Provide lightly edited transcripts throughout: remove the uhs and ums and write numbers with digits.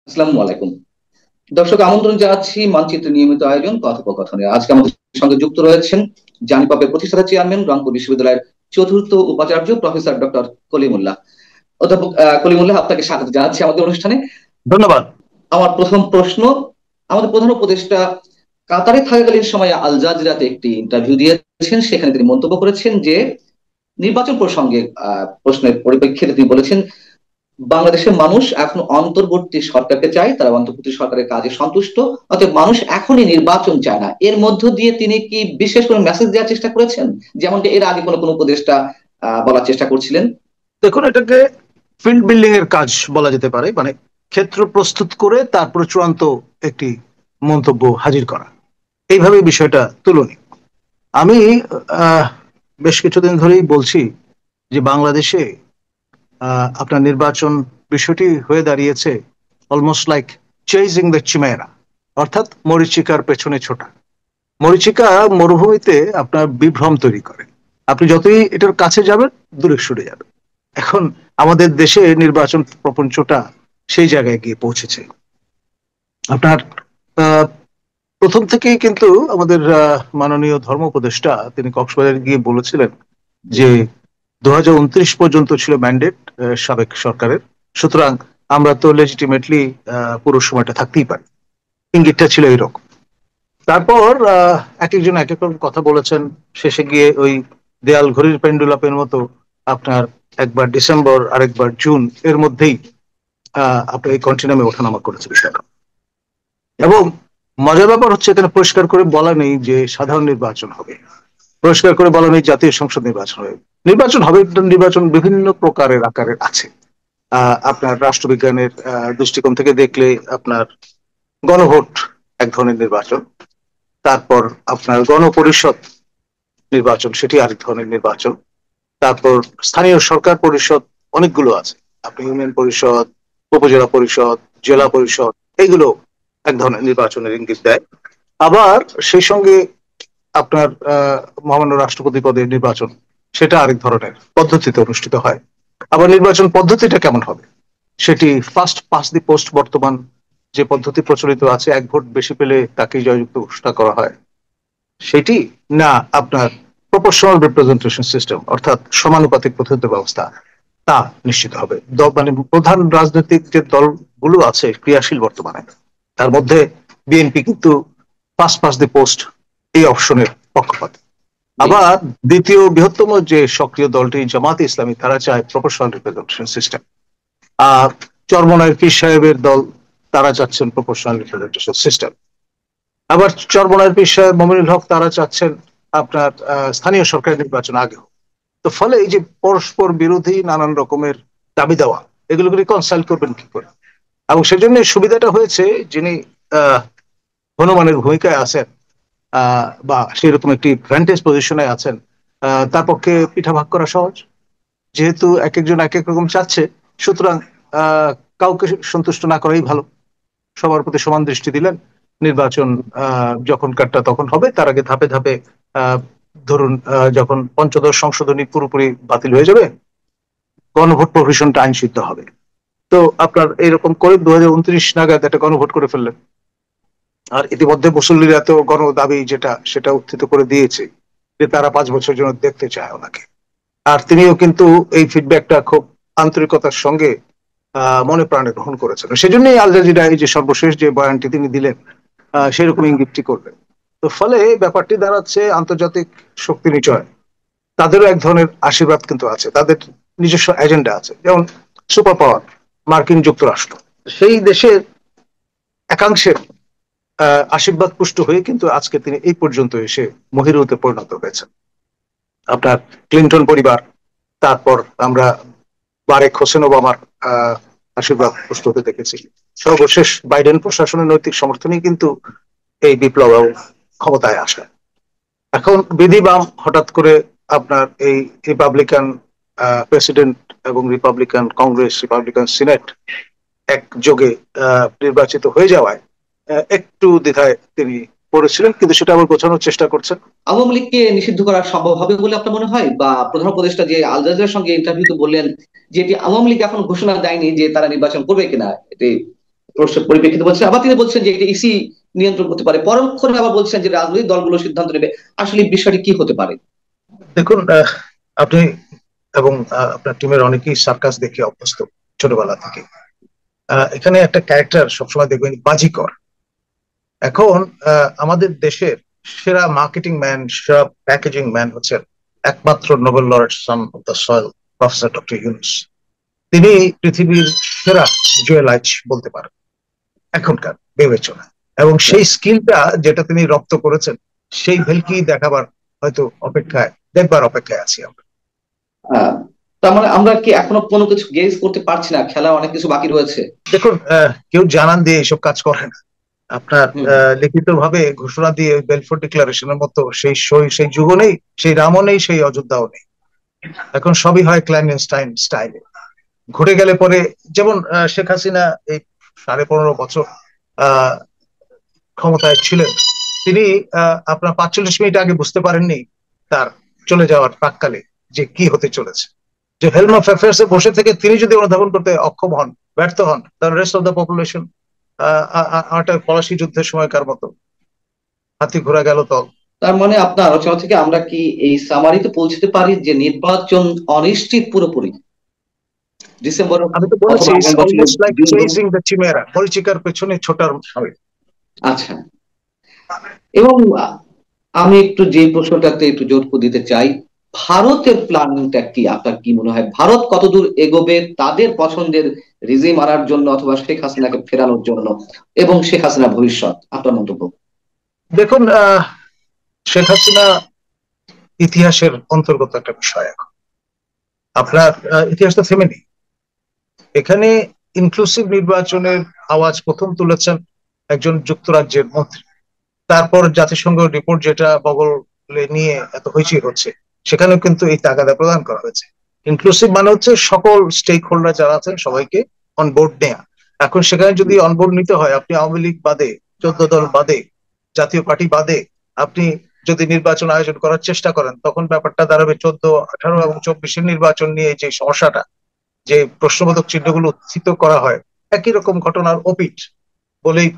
আসসালামু আলাইকুম। দর্শক, আমন্ত্রণ জানাচ্ছি মানচিত্র নিয়মিত আয়োজন কথোপকথনে। আজকে আমাদের সঙ্গে যুক্ত রয়েছেন জানিপাপের প্রতিষ্ঠাতা চেয়ারম্যান, রংপুর বিশ্ববিদ্যালয়ের চতুর্থ উপাচার্য প্রফেসর ডক্টর কলিমুল্লাহ। অধ্যাপক কলিমুল্লাহ, আপনাকে স্বাগত জানাচ্ছি আমাদের অনুষ্ঠানে। ধন্যবাদ। আমার প্রথম প্রশ্ন, আমাদের প্রধান উপদেষ্টা কাতারে থাকাকালীন সময়ে আল জাজিরাতে একটি ইন্টারভিউ দিয়েছেন। সেখানে তিনি মন্তব্য করেছেন যে নির্বাচন প্রসঙ্গে প্রশ্নের পরিপ্রেক্ষিতে তিনি বলেছেন বাংলাদেশের মানুষ এখন অন্তর্বর্তী সরকারকে চায়, তারা অন্তর্বর্তী সরকারের কাজে সন্তুষ্ট, অতএব মানুষ এখনই নির্বাচন চায় না। এর মধ্য দিয়ে তিনি কি বিশেষ কোনো মেসেজ দেওয়ার চেষ্টা করেছেন, যেমনটা এর আগে কোনো কোনো উপদেষ্টা বলার চেষ্টা করছিলেন? দেখুন, এটাকে ফিল্ড বিল্ডিং এর কাজ বলা যেতে পারে, মানে ক্ষেত্র প্রস্তুত করে তারপরে চূড়ান্ত একটি মন্তব্য হাজির করা, এইভাবে বিষয়টা তুলনীয়। আমি আহ, বেশ কিছুদিন ধরেই বলছি যে বাংলাদেশে আপনার নির্বাচন বিষয়টি হয়ে দাঁড়িয়েছে অলমোস্ট লাইক চেজিং দ্য চিমেরা, অর্থাৎ মরীচিকার পেছনে ছোটা। মরীচিকা মরুভূমিতে আপনার বিভ্রম তৈরি করে, আপনি যতই এটার কাছে যাবেন দূরে সরে যাবেন। এখন আমাদের দেশে নির্বাচন প্রপঞ্চটা সেই জায়গায় গিয়ে পৌঁছেছে। আপনার আহ, প্রথম থেকেই কিন্তু আমাদের মাননীয় ধর্ম উপদেষ্টা তিনি কক্সবাজারে গিয়ে বলেছিলেন যে 2029 পর্যন্ত ছিল ম্যান্ডেট সাবেক সরকারের, সুতরাং আমরা তো লেজিটিমেটলি পুরো সময়টা থাকতেই পারি। ইঙ্গিতটা ছিল এরকম। তারপর এক একজন এক এক রকম কথা বলেছেন, শেষে গিয়ে ওই দেয়াল ঘড়ির পেন্ডুলাপের মতো আপনার একবার ডিসেম্বর আরেকবার জুন এর মধ্যেই আপনার এই কন্টিনিউমে ওঠানামা করেছে বিষয়টা। এবং মজার ব্যাপার হচ্ছে এখানে পরিষ্কার করে বলা নেই যে সাধারণ নির্বাচন হবে, পরিষ্কার করে বলা নেই জাতীয় সংসদ নির্বাচন হবে। নির্বাচন হবে, নির্বাচন বিভিন্ন প্রকারের আকারের আছে। আপনার রাষ্ট্রবিজ্ঞানের দৃষ্টিকোণ থেকে দেখলে আপনার গণভোট এক ধরনের নির্বাচন, তারপর আপনার গণপরিষদ নির্বাচন সেটি আরেক ধরনের নির্বাচন, তারপর স্থানীয় সরকার পরিষদ অনেকগুলো আছে, আপনি ইউনিয়ন পরিষদ, উপজেলা পরিষদ, জেলা পরিষদ, এইগুলো এক ধরনের নির্বাচনের ইঙ্গিত দেয়। আবার সেই সঙ্গে আপনার মহামান্য রাষ্ট্রপতি পদের নির্বাচন সেটা আরেক ধরনের পদ্ধতিতে অনুষ্ঠিত হয়। আবার নির্বাচন পদ্ধতিটা কেমন হবে সেটি ফার্স্ট পাস দি পোস্ট, বর্তমান যে পদ্ধতি প্রচলিত আছে, এক ভোট বেশি পেলে তাকেই জয়যুক্ত ঘোষণা করা হয়, সেটি না আপনার প্রপোর্শনাল রিপ্রেজেন্টেশন সিস্টেম অর্থাৎ সমানুপাতিক প্রতিনিধিত্ব ব্যবস্থা, তা নিশ্চিত হবে। মানে প্রধান রাজনৈতিক যে দলগুলো আছে ক্রিয়াশীল বর্তমানে, তার মধ্যে বিএনপি কিন্তু ফার্স্ট পাস দি পোস্ট এই অপশনের পক্ষপাত। আবার দ্বিতীয় বৃহত্তম যে সক্রিয় দলটি জামাতে ইসলামী, তারা চায় প্রপোর্শনাল রিপ্রেজেন্টেশন সিস্টেম। আর চরমনায়ের পীর সাহেবের দল, তারা চাচ্ছেন প্রপোর্শনাল রিপ্রেজেন্টেশন সিস্টেম। আবার চরমনায়ের পীর সাহেব মমিনুল হক, তারা চাচ্ছেন আপনার স্থানীয় সরকার নির্বাচন আগে হোক। তো ফলে এই যে পরস্পর বিরোধী নানান রকমের দাবি দেওয়া, এগুলোকে রিকনসাইল করবেন কি করে? এবং সেজন্য সুবিধাটা হয়েছে যিনি হনুমানের ভূমিকায় আছেন বা সেরকম একটি ভ্যান্টেজ পজিশনে আছেন, তার পক্ষে পিঠা ভাগ করা সহজ। যেহেতু এক একজন এক এক রকম চাচ্ছে, সুতরাং আহ কাউকে সন্তুষ্ট না করাই ভালো। সবার প্রতি সমান দৃষ্টি দিলেন, নির্বাচন যখনকারটা তখন হবে, তার আগে ধাপে ধাপে আহ ধরুন যখন পঞ্চদশ সংশোধনী পুরোপুরি বাতিল হয়ে যাবে, গণভোট প্রভিশনটা আইন সিদ্ধ হবে। তো আপনার এইরকম করে 2029 নাগাদ একটা গণভোট করে ফেললেন। আর ইতিমধ্যে মুসল্লিরা তো গণ দাবি যেটা সেটা উত্থিত করে দিয়েছে যে তারা 5 বছরের জন্য দেখতে চায় ওনাকে। আর তিনিও কিন্তু এই ফিডব্যাকটা খুব আন্তরিকতার সঙ্গে মনে প্রাণে গ্রহণ করেছেন। সেজন্যই আল জাজিরা এই যে সর্বশেষ যে বয়ানটি তিনি দিলেন, সেরকম ইঙ্গিতটি করলেন। তো ফলে ব্যাপারটি দাঁড়াচ্ছে আন্তর্জাতিক শক্তি নিচয় তাদেরও এক ধরনের আশীর্বাদ কিন্তু আছে, তাদের নিজস্ব এজেন্ডা আছে। যেমন সুপার পাওয়ার মার্কিন যুক্তরাষ্ট্র, সেই দেশের একাংশের আশীর্বাদ পুষ্ট হয়ে কিন্তু আজকে তিনি এই পর্যন্ত এসে মহিরুতে পরিণত হয়েছেন। আপনার ক্লিন্টন পরিবার, তারপর আমরা বারেক হোসেন ওবামার আশীর্বাদ পুষ্ট হতে দেখেছি, সর্বশেষ বাইডেন প্রশাসনের নৈতিক সমর্থনই কিন্তু এই বিপ্লব ক্ষমতায় আসে। এখন বিধি বাম হঠাৎ করে আপনার এই রিপাবলিকান প্রেসিডেন্ট এবং রিপাবলিকান কংগ্রেস, রিপাবলিকান সিনেট একযোগে নির্বাচিত হয়ে যাওয়ায় একটু দ্বিধায় তিনি পড়েছিলেন, কিন্তু সেটা আবার বোঝানোর চেষ্টা করছেন। আওয়ামী লীগকে নিষিদ্ধ করা সম্ভব হবে বলে আপনার মনে হয়? বা প্রধান উপদেষ্টা যে আল জাজিরার সঙ্গে ইন্টারভিউতে বললেন যে এটি আওয়ামী লীগ এখন ঘোষণা দেয়নি যে তারা নির্বাচন করবে কিনা, এটি প্রশ্নের পরিপ্রেক্ষিতে বলছেন, আবার তিনি বলছেন যে এটি ইসি নিয়ন্ত্রণ করতে পারে, পরক্ষণে আবার বলছেন যে রাজনৈতিক দলগুলো সিদ্ধান্ত নেবে। আসলে বিষয়টি কি হতে পারে? দেখুন, আপনি এবং আপনার টিমের অনেকেই সার্কাস দেখে অভ্যস্ত ছোটবেলা থেকে। এখানে একটা ক্যারেক্টার সবসময় দেখবেন বাজিকর। এখন আমাদের দেশের সেরা মার্কেটিং ম্যান, সেরা প্যাকেজিং ম্যান হচ্ছেন একমাত্র Nobel laureate son of the soil, professor doctor Yunus. তিনি পৃথিবীর সেরা জুয়েলাইট বলতে পারেন এখনকার বিবেচনা, এবং সেই স্কিলটা যেটা তিনি রপ্ত করেছেন সেই ভেলকি দেখাবার হয়তো দেখবার অপেক্ষায় আছি আমরা। আহ, তার মানে আমরা কি এখনো কোনো কিছু গেজ করতে পারছি না? খেলা অনেক কিছু বাকি রয়েছে। দেখুন, কেউ জানান দিয়ে এইসব কাজ করে না। আপনার হুম। লিখিত ভাবে ঘোষণা দিয়ে বেলফোর ডিক্লারেশনের মতো সেই যুগ নেই, সেই রামও নেই, সেই অযোধ্যাও নেই। এখন সবই হয় ক্ল্যান্ডেস্টাইন স্টাইলে। ঘুরে গেলে পরে, যেমন শেখ হাসিনা এই 15.5 বছর আহ ক্ষমতায় ছিলেন, তিনি আপনার 45 মিনিট আগে বুঝতে পারেননি তার চলে যাওয়ার প্রাক্কালে যে কি হতে চলেছে। যে হেলম অফ অ্যাফেয়ার্স এ বসে থেকে তিনি যদি অনুধাবন করতে অক্ষম হন, ব্যর্থ হন, তাহলে রেস্ট অফ দ্য পপুলেশন একটা পলাশি যুদ্ধের সময়কার মতো হাতি ঘোরা গেল তল। তার মানে আপনার আলোচনা থেকে আমরা কি এই সামারিতে পৌঁছতে পারি যে নির্বাচন অনিশ্চিত পুরোপুরি, ডিসেম্বর আমি তো বলেছি, অথবা আগামী বছরের অলমোস্ট লাইক জুন হোক? চেজিং দ্য চিমেরা, মরিচিকার পেছনে ছোটার হবে। আচ্ছা। এবং আমি একটু যে প্রশ্নটাতে একটু জোর দিতে চাই, ভারতের প্ল্যানিংটা কি? আপনার কি মনে হয় ভারত কতদূর এগোবে তাদের পছন্দের রিজিম আনার জন্য, অথবা শেখ হাসিনাকে ফেরানোর জন্য, এবং শেখ হাসিনা ভবিষ্যৎ? আপনার মন্তব্য। দেখুন, শেখ হাসিনা ইতিহাসের অন্তর্গত একটা বিষয়। এখন আপনার ইতিহাস তো থেমে নেই। এখানে ইনক্লুসিভ নির্বাচনের আওয়াজ প্রথম তুলেছেন একজন যুক্তরাজ্যের মন্ত্রী। তারপর জাতিসংঘ রিপোর্ট যেটা বগলে নিয়ে এত হইচই হচ্ছে, সেখানেও কিন্তু এই তাগাদা প্রদান করা হয়েছে। ইনক্লুসিভ মানে হচ্ছে সকল স্টেক হোল্ডার যারা আছেন সবাইকে অনবোর্ড নেয়া। এখন সেখানে যদি অনবোর্ড নিতে হয়, আপনি আওয়ামী লীগ বাদে, 14 দল বাদে, জাতীয় পার্টি বাদে আপনি যদি নির্বাচন আয়োজন করার চেষ্টা করেন, তখন ব্যাপারটা দাঁড়াবে 14, 18 এবং 24-এর নির্বাচন নিয়ে যে সমস্যাটা, যে প্রশ্নবোধক চিহ্নগুলো উত্থিত করা হয়, একই রকম ঘটনার অপিট বলেই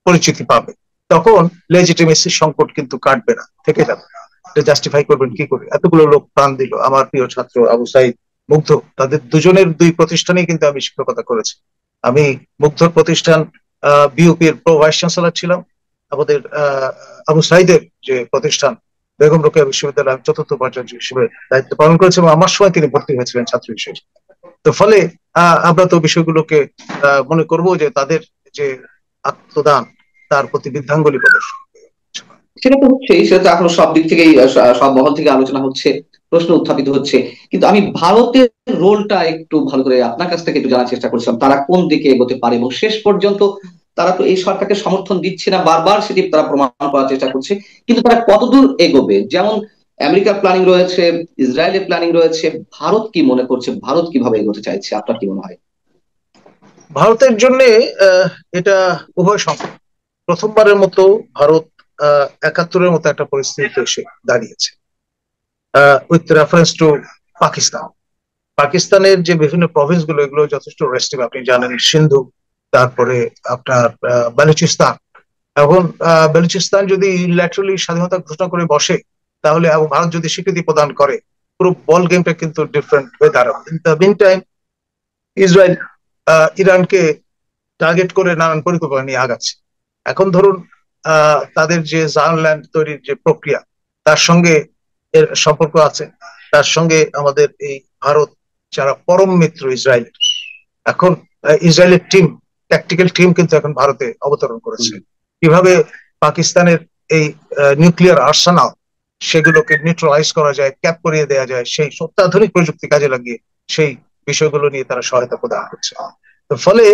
পরিচিতি পাবে। তখন লেজিটিমেসি সংকট কিন্তু কাটবে না, থেকে যাবে। এটা জাস্টিফাই করবেন কি করে? এতগুলো লোক প্রাণ দিল, আমার প্রিয় ছাত্র আবু সাইদ, মুগ্ধ, তাদের দুজনের 2 প্রতিষ্ঠানেই কিন্তু আমি শিক্ষকতা করেছি। আমি মুগ্ধর প্রতিষ্ঠান বিউপির প্রো ভাইস চ্যান্সেলর ছিলাম। আমাদের আবু সাইদের যে প্রতিষ্ঠান বেগম রোকেয়া বিশ্ববিদ্যালয়, আমি 4র্থ উপাচার্য হিসেবে দায়িত্ব পালন করেছি, এবং আমার সময় তিনি ভর্তি হয়েছিলেন ছাত্র হিসেবে। তো ফলে আমরা তো বিষয়গুলোকে মনে করব যে তাদের যে আত্মদান, তার প্রতি বৃদ্ধাঙ্গুলি প্রদর্শন। সেটা তো হচ্ছেই, সেটা তো এখন সব দিক থেকেই সব মহল থেকে আলোচনা হচ্ছে, প্রশ্ন উত্থাপিত হচ্ছে। কিন্তু আমি ভারতের রোলটা একটু ভালো করে আপনার কাছ থেকে একটু জানার চেষ্টা করছিলাম, তারা কোন দিকে এগোতে পারে, এবং শেষ পর্যন্ত তারা তো এই সরকারকে সমর্থন দিচ্ছে না, বারবার সেটি তারা প্রমাণ করার চেষ্টা করছে, কিন্তু তারা কতদূর এগোবে? যেমন আমেরিকার প্ল্যানিং রয়েছে, ইসরায়েলের প্ল্যানিং রয়েছে, ভারত কি মনে করছে, ভারত কিভাবে এগোতে চাইছে? আপনার কি মনে হয়? ভারতের জন্য এটা উভয় সংকট। প্রথমবারের মতো ভারত 71-এর মতো একটা পরিস্থিতিতে এসে দাঁড়িয়েছে, উইথ রেফারেন্স টু পাকিস্তান। পাকিস্তানের যে বিভিন্ন প্রভিন্স গুলো, এগুলো যথেষ্ট রেস্টিভ, আপনি জানেন, সিন্ধু, তারপরে আপনার বালুচিস্তান। এখন বেলুচিস্তান যদি ইউনিল্যাটারালি স্বাধীনতা ঘোষণা করে বসে, তাহলে এবং ভারত যদি স্বীকৃতি প্রদান করে, পুরো বল গেমটা কিন্তু ডিফারেন্ট হয়ে দাঁড়াবে। In the meantime Israel ইরানকে টার্গেট করে নানান পরিকল্পনা নিয়ে আগাচ্ছে। এখন ধরুন, তাদের যে জার্নল্যান্ড তৈরির যে প্রক্রিয়া, তার সঙ্গে এর সম্পর্ক আছে। তার সঙ্গে আমাদের এই ভারত, যারা পরম মিত্র ইসরায়েলের, এখন ইসরায়েলের টিম, ট্যাকটিক্যাল টিম কিন্তু এখন ভারতে অবতরণ করেছে। কিভাবে পাকিস্তানের এই নিউক্লিয়ার আর্সেনাল, সেগুলোকে নিউট্রালাইজ করা যায়, ক্যাপ করিয়ে দেওয়া যায়, সেই অত্যাধুনিক প্রযুক্তি কাজে লাগিয়ে সেই বিষয়গুলো নিয়ে তারা সহায়তা প্রদান করছে। তো ফলে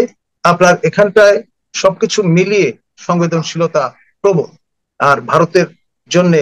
আপনার এখানটায় সবকিছু মিলিয়ে সংবেদনশীলতা প্রবল। আর ভারতের জন্য